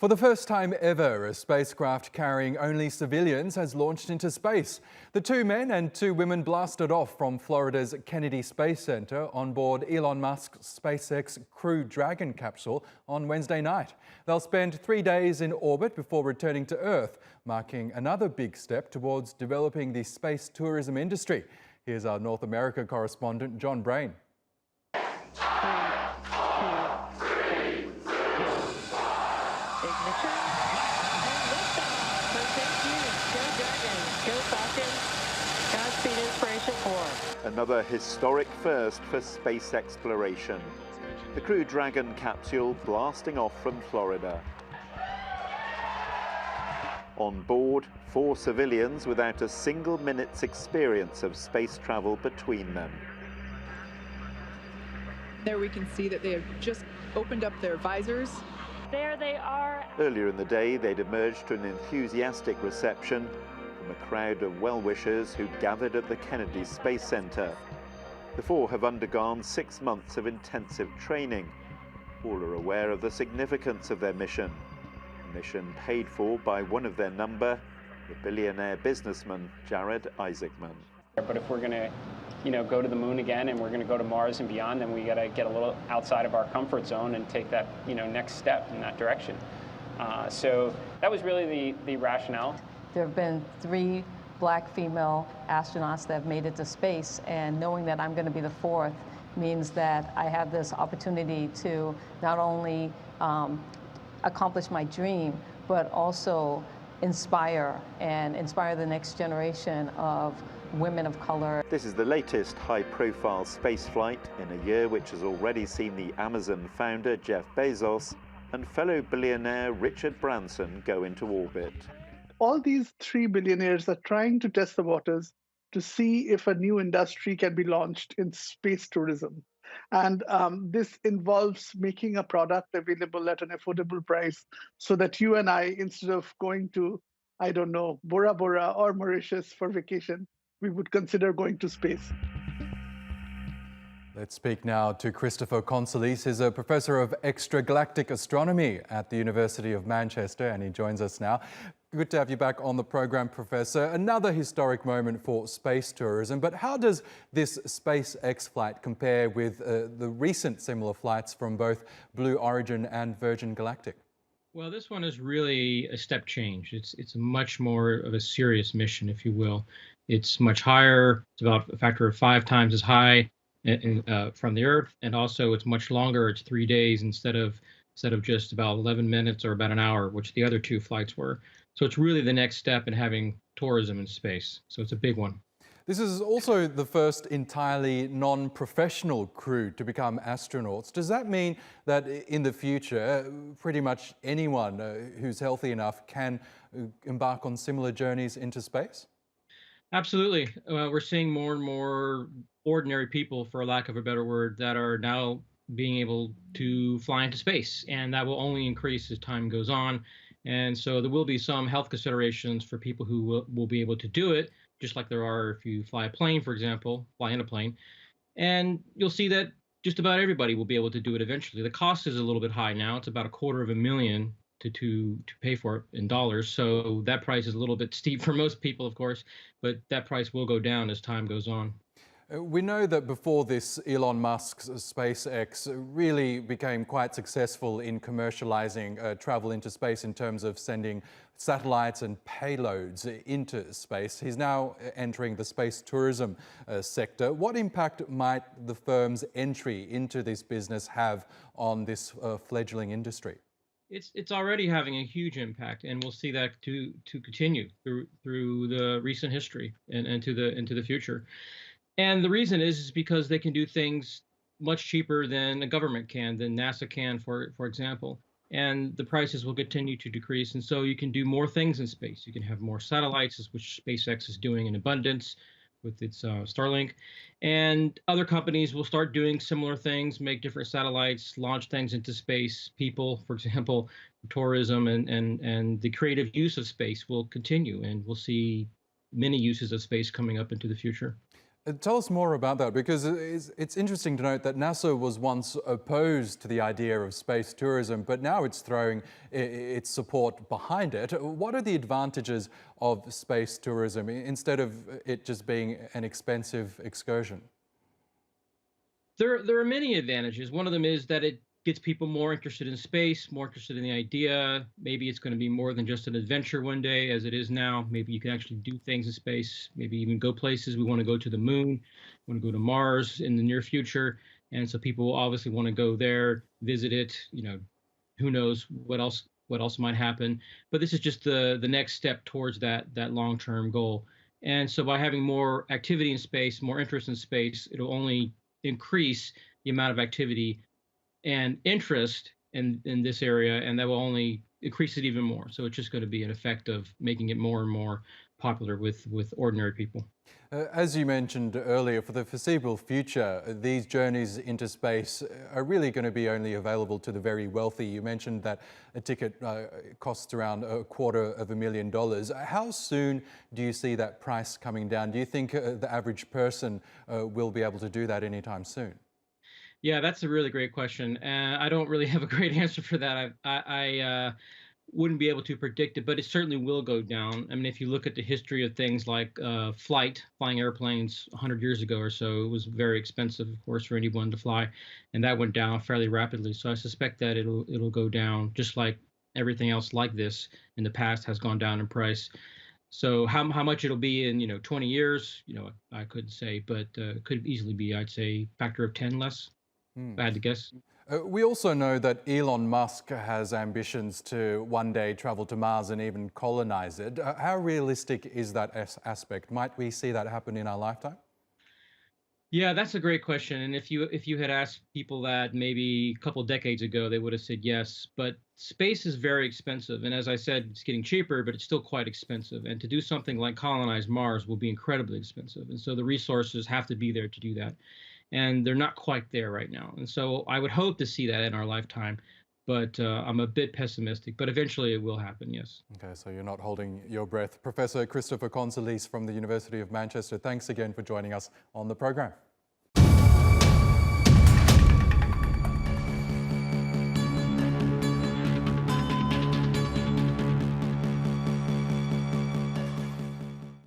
For the first time ever, a spacecraft carrying only civilians has launched into space. The 2 men and 2 women blasted off from Florida's Kennedy Space Center on board Elon Musk's SpaceX Crew Dragon capsule on Wednesday night. They'll spend 3 days in orbit before returning to Earth, marking another big step towards developing the space tourism industry. Here's our North America correspondent, John Brain. Another historic first for space exploration. The Crew Dragon capsule blasting off from Florida. On board, 4 civilians without a single minute's experience of space travel between them. There we can see that they have just opened up their visors. There they are. Earlier in the day, they'd emerged to an enthusiastic reception from a crowd of well-wishers who gathered at the Kennedy Space Center. The 4 have undergone 6 months of intensive training. All are aware of the significance of their mission. A mission paid for by one of their number, the billionaire businessman Jared Isaacman. But if we're going to, go to the moon again and we're going to go to Mars and beyond, then we got to get a little outside of our comfort zone and take that, next step in that direction. So that was really the rationale. There have been 3 black female astronauts that have made it to space, and knowing that I'm going to be the 4th means that I have this opportunity to not only accomplish my dream, but also inspire the next generation of women of color. This is the latest high-profile spaceflight in a year which has already seen the Amazon founder Jeff Bezos and fellow billionaire Richard Branson go into orbit. All these 3 billionaires are trying to test the waters to see if a new industry can be launched in space tourism. And this involves making a product available at an affordable price so that you and I, instead of going to, Bora Bora or Mauritius for vacation, we would consider going to space. Let's speak now to Christopher Conselice. He's a Professor of Extragalactic Astronomy at the University of Manchester, and he joins us now. Good to have you back on the program, Professor. Another historic moment for space tourism, but how does this SpaceX flight compare with the recent similar flights from both Blue Origin and Virgin Galactic? Well, this one is really a step change. It's much more of a serious mission, if you will. It's much higher. It's about a factor of 5 times as high from the Earth, and also it's much longer. It's 3 days instead of just about 11 minutes or about an hour, which the other 2 flights were. So it's really the next step in having tourism in space. So it's a big one. This is also the first entirely non-professional crew to become astronauts. Does that mean that in the future, pretty much anyone who's healthy enough can embark on similar journeys into space? Absolutely. We're seeing more and more ordinary people, for lack of a better word, that are now being able to fly into space, and that will only increase as time goes on. And so there will be some health considerations for people who will be able to do it, just like there are if you fly a plane, for example, fly in a plane. And you'll see that just about everybody will be able to do it eventually. The cost is a little bit high now. It's about $250,000 to pay for it in dollars. So that price is a little bit steep for most people, of course, but that price will go down as time goes on. We know that before this, Elon Musk's SpaceX really became quite successful in commercializing travel into space in terms of sending satellites and payloads into space. He's now entering the space tourism sector. What impact might the firm's entry into this business have on this fledgling industry? It's already having a huge impact, and we'll see that to continue through the recent history and into the future. And the reason is because they can do things much cheaper than a government can, than NASA can, for example. And the prices will continue to decrease. And so you can do more things in space. You can have more satellites, which SpaceX is doing in abundance with its Starlink. And other companies will start doing similar things, make different satellites, launch things into space. People, for example, tourism and the creative use of space will continue. And we'll see many uses of space coming up into the future. Tell us more about that, because it's interesting to note that NASA was once opposed to the idea of space tourism, but now it's throwing its support behind it. What are the advantages of space tourism instead of it just being an expensive excursion? There are many advantages. One of them is that it gets people more interested in space, more interested in the idea. Maybe it's going to be more than just an adventure one day, as it is now. Maybe you can actually do things in space, maybe even go places. We want to go to the moon, we want to go to Mars in the near future. And so people will obviously want to go there, visit it. Who knows what else might happen. But this is just the next step towards that long-term goal. And so by having more activity in space, more interest in space, it'll only increase the amount of activity and interest in this area, and that will only increase it even more. So it's just going to be an effect of making it more and more popular with ordinary people. As you mentioned earlier, for the foreseeable future, these journeys into space are really going to be only available to the very wealthy. You mentioned that a ticket costs around $250,000. How soon do you see that price coming down? Do you think the average person will be able to do that anytime soon? Yeah, that's a really great question, and I don't really have a great answer for that. I wouldn't be able to predict it, but it certainly will go down. I mean, if you look at the history of things like flying airplanes 100 years ago or so, it was very expensive, of course, for anyone to fly, and that went down fairly rapidly. So I suspect that it'll go down, just like everything else like this in the past has gone down in price. So how much it'll be in 20 years, I couldn't say, but could easily be, I'd say, factor of 10 less. If I had to guess. We also know that Elon Musk has ambitions to one day travel to Mars and even colonize it. How realistic is that aspect? Might we see that happen in our lifetime? Yeah, that's a great question. And if you had asked people that maybe a couple decades ago, they would have said yes. But space is very expensive, and as I said, it's getting cheaper, but it's still quite expensive. And to do something like colonize Mars will be incredibly expensive, and so the resources have to be there to do that. And they're not quite there right now. And so I would hope to see that in our lifetime, but I'm a bit pessimistic. But eventually it will happen, yes. Okay, so you're not holding your breath. Professor Christopher Conselice from the University of Manchester, thanks again for joining us on the program.